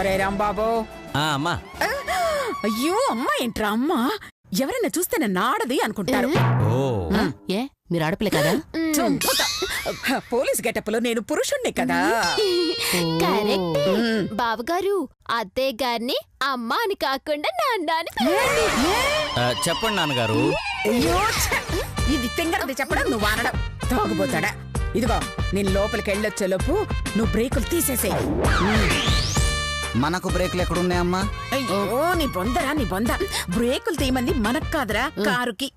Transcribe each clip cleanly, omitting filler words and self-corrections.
ఒరే రాంబాబు. అమ్మా. అయ్యో అమ్మా ఏంట్రా అమ్మా, ఎవరైనా చూస్తే నన్ను ఆడది అనుకుంటారు. ఏ మీరు ఆడపిల్ల కదా? పోలీస్ గెటప్ లో నేను పురుషుణ్ణి కదా. బావగారు అత్తయ్య గారిని అమ్మ అని కాకుండా నాన్న అని చెప్పండి నాన్నగారు. ఇది తింగరది చెప్పడం, నువ్వు అనడం. తాగుపోతాడా? ఇదిగో నేను లోపలికి వెళ్ళొచ్చేలోపు నువ్వు బ్రేకులు తీసేసే. మనకు బ్రేకులు ఎక్కడున్నాయమ్మా? అయ్యో నీ బొందరా నీ బొంద. బ్రేకులు తీయమంది మనకు కాదురా, కారుకి.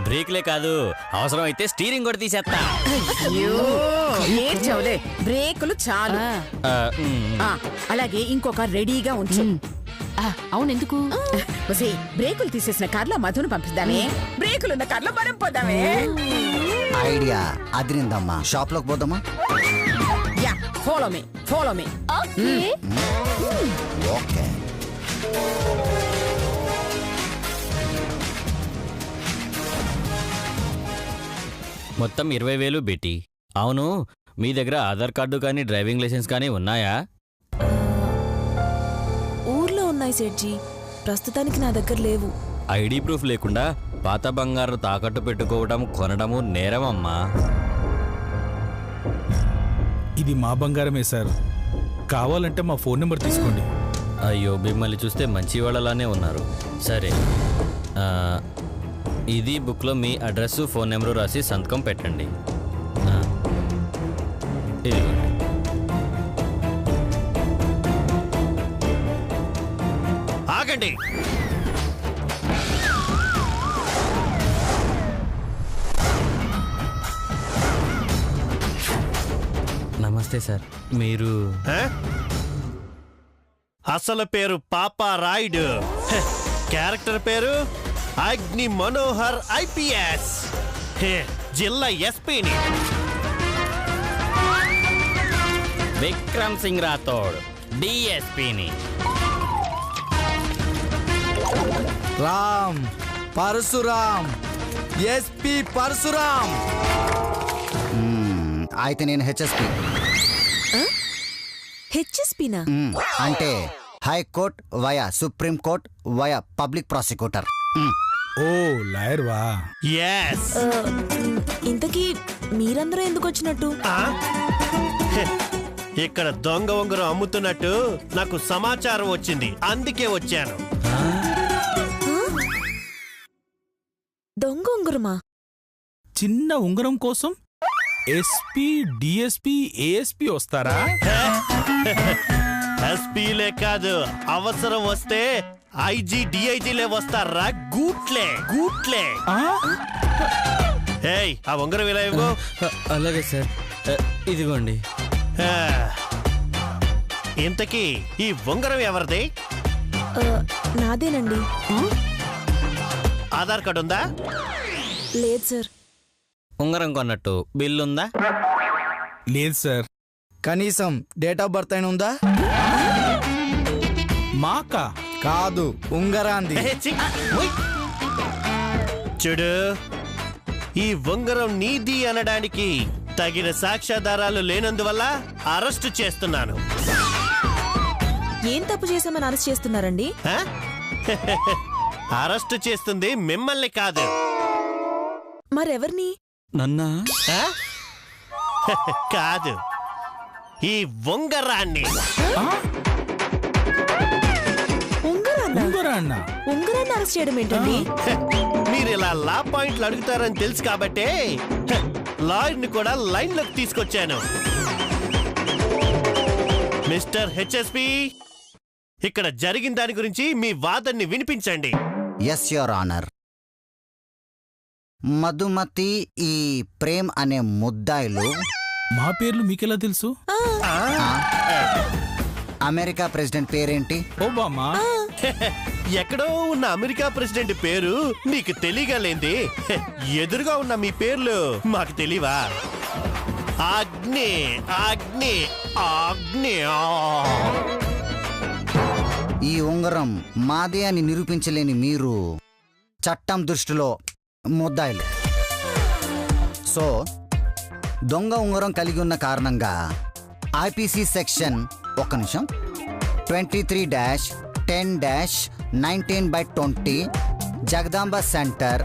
బ్రేక్లే కాదు, అవసరం అయితే స్టీరింగ్ కూడా తీసేస్తా. అయ్యో ఏం చవలే, బ్రేకులు చాలు. అలాగే ఇంకొక రెడీగా ఉంచు. అవునెందుకు? బ్రేకులు తీసేసిన కార్లో మధును పంపిద్దామే, బ్రేకులున్న కార్లో మనం పోదామే. ఐడియా అదిరిందమ్మా. షాప్ లోకి పోదామా? Yeah, follow me, follow me. Okay. మొత్తం 20,000 బెట్టి. అవును, మీ దగ్గర ఆధార్ కార్డు కానీ డ్రైవింగ్ లైసెన్స్ కానీ ఉన్నాయా? ఊర్లో ఉన్నాయి సేట్జీ, ప్రస్తుతానికి నా దగ్గర లేవు. ఐడి ప్రూఫ్ లేకుండా పాత బంగారు తాకట్టు పెట్టుకోవడం కొనడము నేరమమ్మా. ఇది మా బంగారమే సార్, కావాలంటే మా ఫోన్ నెంబర్ తీసుకోండి. అయ్యో మిమ్మల్ని చూస్తే మంచి వాళ్ళలానే ఉన్నారు. సరే, ఇది బుక్లో మీ అడ్రస్ ఫోన్ నెంబరు రాసి సంతకం పెట్టండి. ఇదిగోండి. ఆగండి. నమస్తే సార్, మీరు? అసలు పేరు పాపా రాయుడు, క్యారెక్టర్ పేరు అగ్ని మనోహర్ ఐపీఎస్, జిల్లా ఎస్పీని. విక్రమ్ సింగ్ రాథోడ్ డిఎస్పీని. రామ్ పరశురామ్ ఎస్పీ పరశురామ్. అయితే నేను హెచ్ఎస్పీ. హెచ్ఎస్పీనా? అంటే high court via supreme court via public prosecutor. ఓ లాయర్ వా? ఎస్. ఇంతకీ మీరందరూ ఎందుకు వచ్చినట్టు? ఇక్కడ దొంగ ఉంగరం అమ్ముతున్నట్టు నాకు సమాచారం వచ్చింది, అందుకే వచ్చాను. దొంగ ఉంగరమా? చిన్న ఉంగరం కోసం ఎస్పీ డిఎస్పీ ఏఎస్పీ వస్తారా? ఎస్పీలే కాదు, అవసరం వస్తే ఐజీ డిఐజీలే వస్తారా. గూట్లే గూట్లే. ఏయ్, ఆ ఉంగరం ఇలా ఇవ్వు. అలాగే సార్, ఇదిగోండి. ఇంతకీ ఈ ఉంగరం ఎవరిది? నాదేనండి. ఆధార్ కార్డు ఉందా? లేదు సార్. ఉంగరం కొన్నట్టు బిల్లుందా? లేదు సార్. కనీసం డేట్ ఆఫ్ బర్త్ అయిన ఉందా? మాకా? కాదు, ఉంగరాంది. చూడు, ఈ ఉంగరం నీది అనడానికి తగిన సాక్ష్యాధారాలు లేనందువల్ల అరెస్టు చేస్తున్నాను. ఏం తప్పు చేశామని అరెస్ట్ చేస్తున్నారండి? అరెస్టు చేస్తుంది మిమ్మల్ని కాదు. మరెవర్ని? నన్నా? కాదు, ఈ ఉంగరాన్ని. ఉంగరాన్ని అరెస్ట్ చేయడం ఏంటండి? మీరు ఇలా లా పాయింట్లు అడుగుతారని తెలుసు కాబట్టే లాయర్ని కూడా లైన్ లోకి తీసుకొచ్చాను. మిస్టర్ హెచ్ఎస్పీ, ఇక్కడ జరిగిన దాని గురించి మీ వాదన్ని వినిపించండి. Yes your honour. మధుమతి, ఈ ప్రేమ్ అనే ముద్దాయిలు. మా పేర్లు మీకెలా తెలుసు? అమెరికా ప్రెసిడెంట్ పేరేంటి? ఒబామా. ఎక్కడో ఉన్న అమెరికా ప్రెసిడెంట్ పేరు నీకు తెలియగలేంది. ఎదురుగా ఉన్న మీ పేర్లు మాకు తెలియవా? అగ్ని అగ్ని అగ్ని. ఈ ఉంగరం మాదే అని నిరూపించలేని మీరు చట్టం దృష్టిలో ముద్దాయిలు. సో దొంగ ఉంగరం కలిగి ఉన్న కారణంగా ఐపీసీ సెక్షన్ 1 నిమిషం 23-10-19/20 జగదాంబ సెంటర్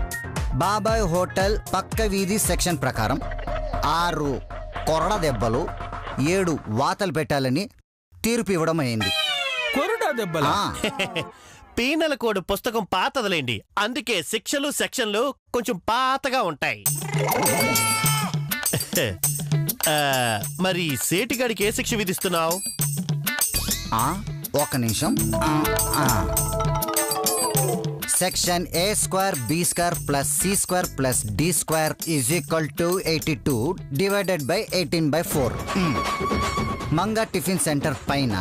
బాబాయ్ హోటల్ పక్క వీధి సెక్షన్ ప్రకారం 6 కొరడ దెబ్బలు 7 వాతలు పెట్టాలని తీర్పు ఇవ్వడం అయింది. కొరడా దెబ్బలా? పీనల్ కోడ్ పుస్తకం పాతదలేండి, అందుకే శిక్షలు సెక్షన్లు కొంచెం పాతగా ఉంటాయి. మరి సేటిగాడికి ఏ శిక్ష విధిస్తున్నావు? ఒక నిమిషం. Section A² B² + C² + D² = 82 /18/4. Manga tiffin centre పైన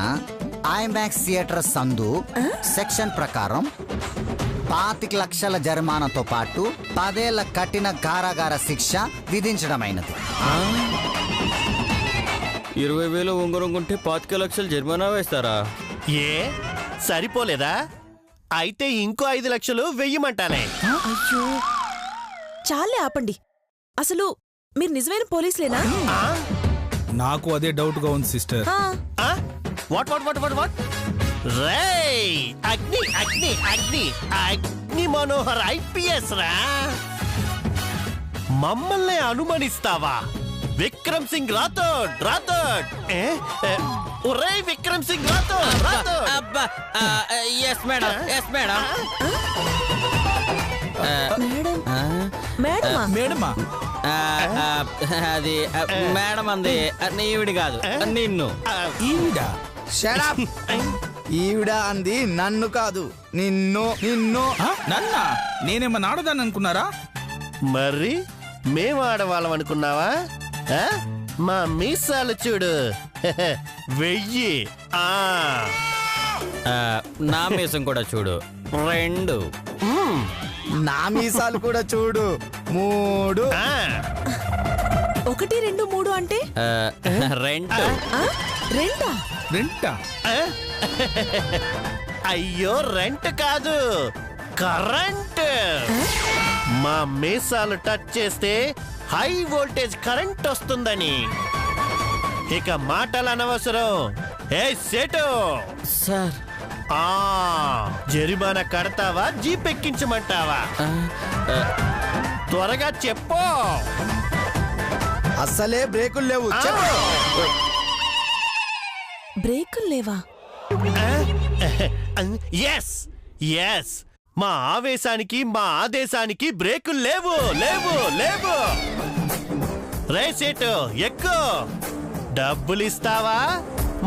ఐమాక్స్ థియేటర్ సందు సెక్షన్ ప్రకారం 25 లక్షల జరిమానాతో పాటు 10 ఏళ్ల కఠిన కారాగార శిక్ష విధించడమైనది. 20,000 ఉంగరం కొంటే 25 లక్షలు జరిమానా వేస్తారా? ఏ సరిపోలేదా? అయితే ఇంకో 5 లక్షలు వెయ్యమంటానే. అయ్యో చాలే ఆపండి. అసలు మీరు నిజమైన పోలీసులేనా? నాకు అదే డౌట్ గా ఉంది sister. What what what what what రేయ్ అగ్ని అగ్ని అగ్ని అగ్ని మనోహర్ ఐపీఎస్ రా. మమ్మల్ని అనుమానిస్తావా? విక్రమ్ సింగ్ రాథోడ్ రాథోడ్. ఒరే Vikram Singh Rathod Rathod. Yes madam, yes madam. మేడమా? మేడమా? అది మేడం అంది, ఈవిడి కాదు నిన్ను. ఈవిడ? షడప్. ఈవిడ అంది నన్ను కాదు, నిన్ను. నన్నా? నేనేమన్నా ఆడదాన్ని అనుకున్నారా? మరి మేము ఆడవాళ్ళం అనుకున్నావా? మా మీసాలు చూడు. 1000. నా మీసం కూడా చూడు. 2. నా మీసాలు కూడా చూడు. 3. 1 2 3 అంటే 2. రెంటా? రెంటా? అయ్యో రెంట్ కాదు, కరెంట్. మా మీసాలు టచ్ చేస్తే హై వోల్టేజ్ కరెంట్ వస్తుందని. ఇక మాటలు అనవసరం. ఏ సేటు సార్, జరిమానా కడతావా, జీప్ ఎక్కించమంటావా? త్వరగా చెప్పు. అస్సలే బ్రేకులు లేవు. చెప్పు. బ్రేకులు లేవా? ఎస్ ఎస్, మా ఆవేశానికి మా ఆదేశానికి బ్రేకులు లేవు లేవు లేవు. రే సేటు ఎక్కు. డబ్బులు ఇస్తావా,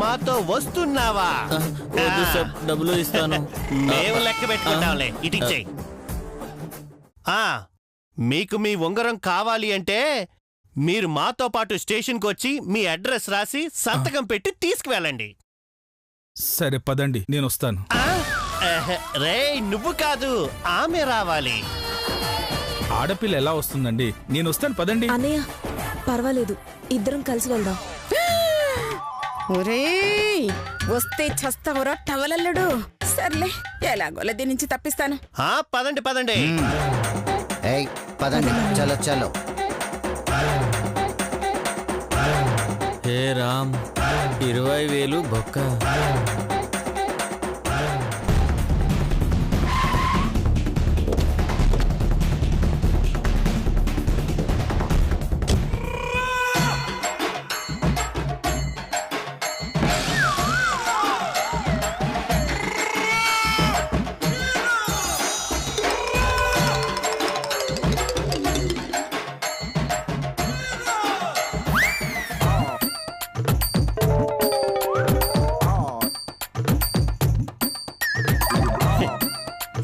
మాతో వస్తున్నావా? డబ్బులు ఇస్తాను. మేము లెక్క పెట్టుకుంటాంలే, ఇటిచ్చేయి. మీకు మీ ఉంగరం కావాలి అంటే మీరు మాతో పాటు స్టేషన్కి వచ్చి మీ అడ్రస్ రాసి సంతకం పెట్టి తీసుకువెళ్ళండి. సరే పదండి, నేను వస్తాను. రే నువ్వు కాదు, ఆమె రావాలి. ఆడపిల్ల ఎలా వస్తుందండి? నేను వస్తాను, పదండి. అన్నయ్య పర్వాలేదు, ఇద్దరం కలిసి వెళ్దాం. ఒరేయ్ వస్తే చస్తావురా టవలల్లుడు. సర్లే, ఎలాగోలా దీని నుంచి తప్పిస్తాను. పదండి పదండి. ఏయ్ పదండి, చలో చలో. హే రామ్, 20,000 బొక్క.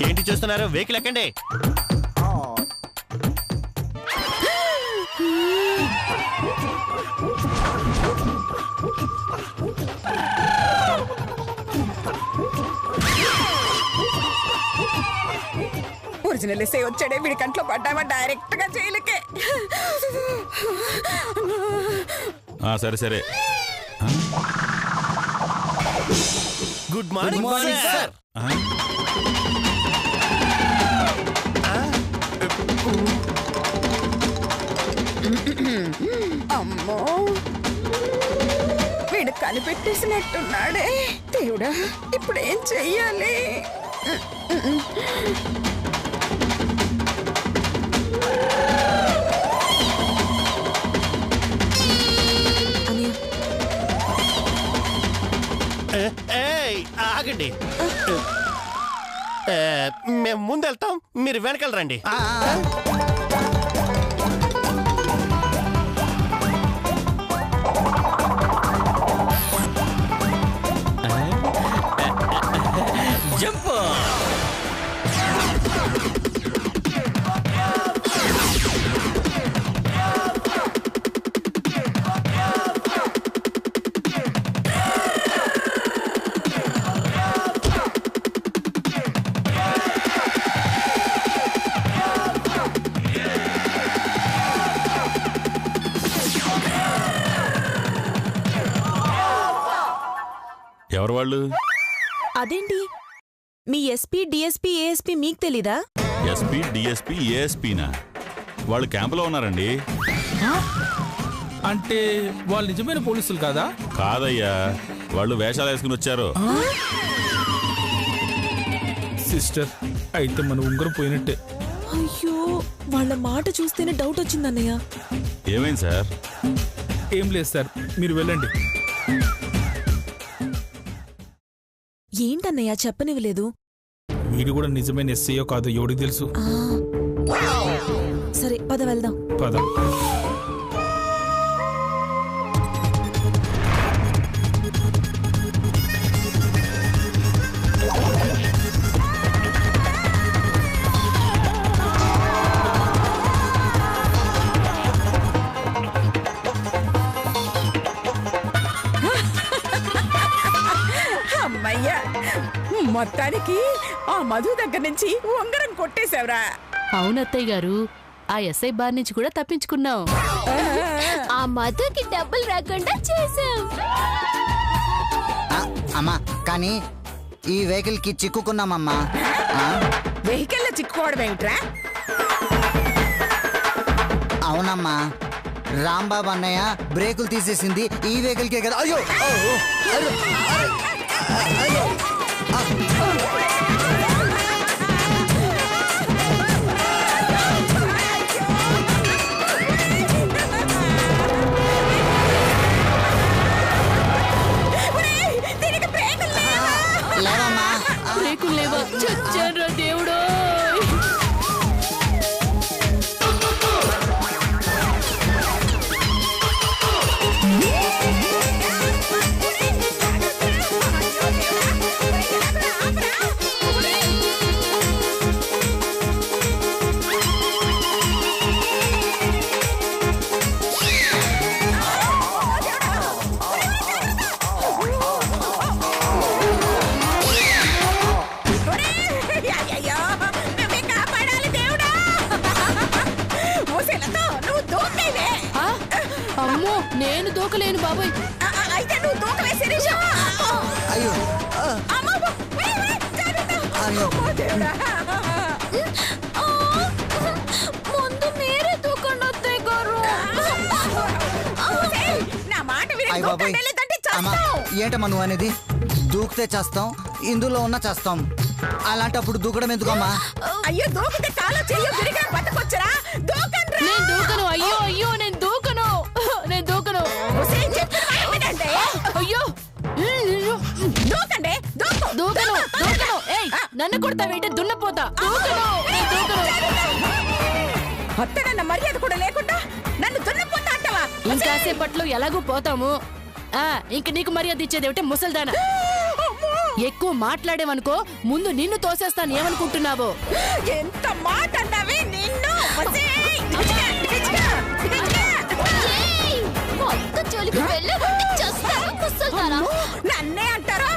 ఏంటి చూస్తున్నారు? వెహికల్ ఎక్కండి. ఒరిజినల్ ఎస్ఐ వచ్చాడే, వీడి కంట్లో పడ్డామా డైరెక్ట్ గా జైలుకే. సరే సరే. Good morning sir. అమ్మో, వీడు కనిపెట్టేసినట్టున్నాడే. దేవుడా, ఇప్పుడు ఏం చెయ్యాలి? ఏయ్, ఆగండి. మేము ముందెళ్తాం, మీరు వెనకాల రండి. జంప్. ఎవరు వాళ్ళు? అదేంటి, మీ ఎస్పీ డిఎస్పీ ఏఎస్పీ మీకు తెలీదా? ఎస్పీ డిఎస్పీ ఏఎస్పీనా? వాళ్ళు క్యాంపులో ఉన్నారండి. అంటే వాళ్ళు నిజమైన పోలీసులు కాదా? కాదయ్యా, వాళ్ళు వేషాలు వేసుకుని వచ్చారు. సిస్టర్, అయితే మన ఉంగరం పోయినట్టే. అయ్యో, వాళ్ళ మాట చూస్తేనే డౌట్ వచ్చిందన్నయ్య. ఏమైంది సార్? ఏం లేదు సార్, మీరు వెళ్ళండి. ఏంటన్నయ్య చెప్పనివ్వలేదు? వీడు కూడా నిజమైన ఎస్ఐయో కాదో ఎవడికి తెలుసు. సరే పద వెళ్దాం. పద. అమ్మయ్యా, మొత్తానికి ఆ మధు దగ్గర నుంచి ఉంగరం కొట్టేశావురా. అవునత్తయ్య గారు, ఆ ఎస్ఐ బార్ నుంచి కూడా తప్పించుకున్నాం. ఆ మధుకి డబ్బులు రాకుండా చేసాం. అమ్మా, కానీ ఈ వెహికల్ కి చిక్కుకున్నామమ్మా. వెహికల్ లో చిక్కుకోవడం ఏమిట్రా? అవునమ్మా, రాంబాబు అన్నయ్య బ్రేకులు తీసేసింది ఈ వెహికల్ కే కదా. అయ్యో, లేవమ్మా. బ్రేకులు లేవా? చచ్చాన్రా దేవుడో. అయ్యయ్యో, నువ్వే కాపాడాలి దేవుడా. మూసేలతో నువ్వు దూకేవే. ఆ? అమ్మో, నేను దూకలేను బాబాయ్. అయితే నువ్వు దూకవే శిరీష. అయ్యో, అయ్యో. దేవుడా, ముందు మీరే దూకండి అత్తయ్య గారు. నా మాట విని అయ్య బాబోయ్. దూకండి అమ్మా, ఏంటమ్మా నువ్వు అనేది? దూకితే చేస్తాం, ఇందులో ఉన్న చేస్తాం. అలాంటప్పుడు దూకడం ఎందుకమ్మా? అయ్యో, దూకితే కాలో చెయ్యో విరిగా బతకొచ్చరా. దూకండి. నేను దూకను. అయ్యో అయ్యో, నేను దూకను. నేను దూకను. అయ్యో, దూకండి. దూకను దూకను. ఏయ్, నన్ను కొడతావేంటి? దున్నపోతా. దూకను, నేను దూకను. అత్తనన్న మర్యాద కూడా లేకుండా నన్ను దున్నపోతా అంటావా? ఇంకాసేపట్లో ఎలాగూ పోతాము. ఇంక నీకు మర్యాద ఇచ్చేదేమిటే ముసల్దానా? ఎక్కువ మాట్లాడేవనుకో ముందు నిన్ను తోసేస్తాను. ఏమనుకుంటున్నావో? ఎంత మాట అన్నావే నిన్ను. ఒక్క జోలికి వెళ్ళకుంటే చేస్తాను ముసల్దానా. నన్నే అంటారా?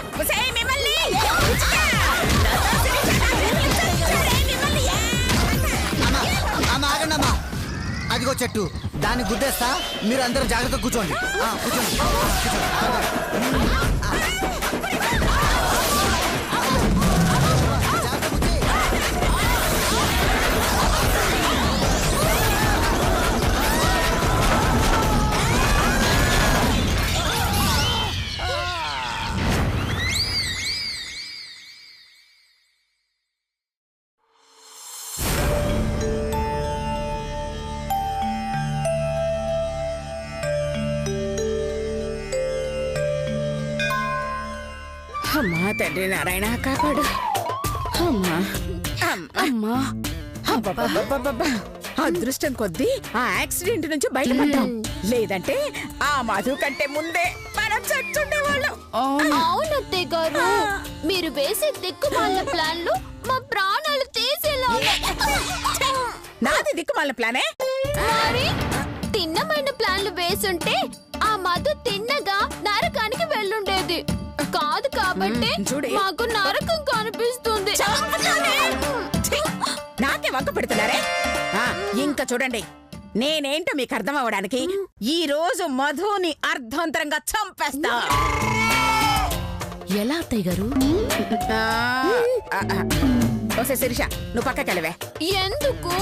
మిమ్మల్ని అమ్మా, ఆగండమ్మా. అదిగో చెట్టు, దాన్ని గుద్దేస్తా. మీరు అందరూ జాగ్రత్తగా కూర్చోండి. కూర్చోండి. అమ్మా తండ్రి నారాయణ కాపాడు. అమ్మా అమ్మా అబ్బబ్బబ్బబ్బబ్బ. అదృష్టం కొద్దీ ఆ యాక్సిడెంట్ నుంచి బయటపడ్డాం. లేదంటే ఆ మధు కంటే ముందే మనం చచ్చుండేవాళ్ళం. అవునత్తయ్య గారు, మీరు వేసే దిక్కుమాల ప్లాన్లు మా ప్రాణాలు తీసేలా నాది దిక్కుమాల ప్లానే. మరి తిన్నమైన ప్లాన్లు వేసుంటే ఆ మధు తిన్నగా నరకానికి వెళ్ళుండేది కాదు. కాబట్టి మాకు నరకం కనిపిస్తుంది. నాకే వంక పెడుతున్నారే. ఇంకా చూడండి, నేనేంటో మీకు అర్థం అవ్వడానికి ఈ రోజు మధుని అర్ధంతరంగా చంపేస్తా. ఎలా అత్తయ్య గారు? ఓసే శిరీష, నువ్వు పక్కకెళ్ళవే. ఎందుకు?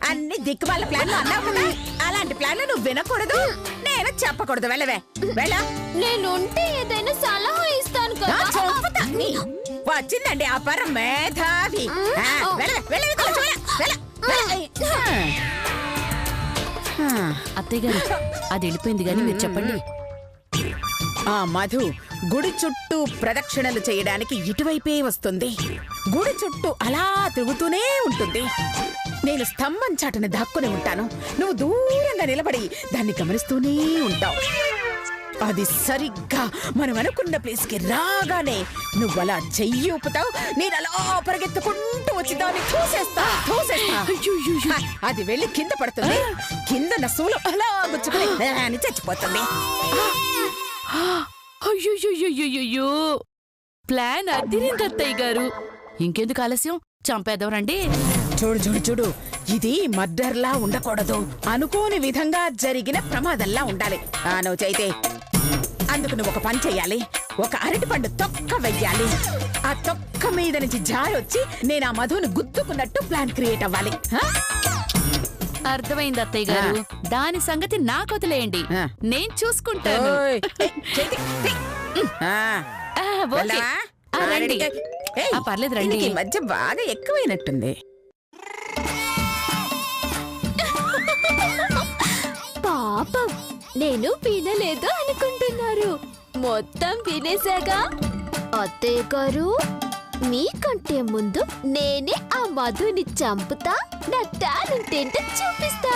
అన్ని దిక్కుమాల ప్లాన్లు అన్నావు కదా, అలాంటి ప్లాన్లు నువ్వు వినకూడదు, నేను చెప్పకూడదు. వెళ్ళవే, వెళ్ళ. నేనుంటే ఏదైనా సలహా ఇస్తాను కదా. వచ్చిందండి ఆ పరం మేధావి. అత్తయ్య గారు, అది వెళ్ళిపోయింది కానీ మీరు చెప్పండి. ఆ మధు గుడి చుట్టూ ప్రదక్షిణలు చేయడానికి ఇటువైపే వస్తుంది. గుడి చుట్టూ అలా తిరుగుతూనే ఉంటుంది. నేను స్తంభం చాటున దాక్కుని ఉంటాను. నువ్వు దూరంగా నిలబడి దాన్ని గమనిస్తూనే ఉంటావు. అది సరిగ్గా మనం అనుకున్న ప్లేస్ కి రాగానే నువ్వు అలా చెయ్యి ఊపుతావు, నేను అలా పరిగెత్తుకుంటూ వచ్చి దాన్ని తోసేస్తా. అది వెళ్ళి కింద పడుతుంది. కింద నసులు అలా గుచ్చుకుని అని చచ్చిపోతుంది. అయ్యో, ప్లాన్ అదిరింది అత్తయ్య గారు. ఇంకెందుకు ఆలస్యం, చంపేద్దాం రండి. చూడు చూడు చూడు, ఇది మర్డర్లా ఉండకూడదు, అనుకోని విధంగా జరిగిన ప్రమాదంలా ఉండాలి. నువ్వు చైతే అందుకు నువ్వు ఒక పని చెయ్యాలి. ఒక అరటిపండు తొక్క వెయ్యాలి. ఆ తొక్క మీద నుంచి జారొచ్చి నేను ఆ మధుని గుద్దుకున్నట్టు ప్లాన్ క్రియేట్ అవ్వాలి. అర్థమైంది అత్తయ్య గారు, దాని సంగతి నాకు వదిలేయండి, నేను చూసుకుంటాను. పర్లేదు రండి. ఈ మధ్య బాగా ఎక్కువైనట్టుంది. పాపం, నేను వినలేదు అనుకుంటున్నారు, మొత్తం వినేసాగా. అత్తయ్య గారు, మీకంటే ముందు నేనే ఆ మధుని చంపుతా, నా టాలెంట్ ఏంటో చూపిస్తా.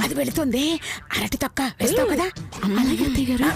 అది వెళుతుంది. అరటి తొక్క వేస్తావు కదా. అలాగే అత్తయ్య గారు.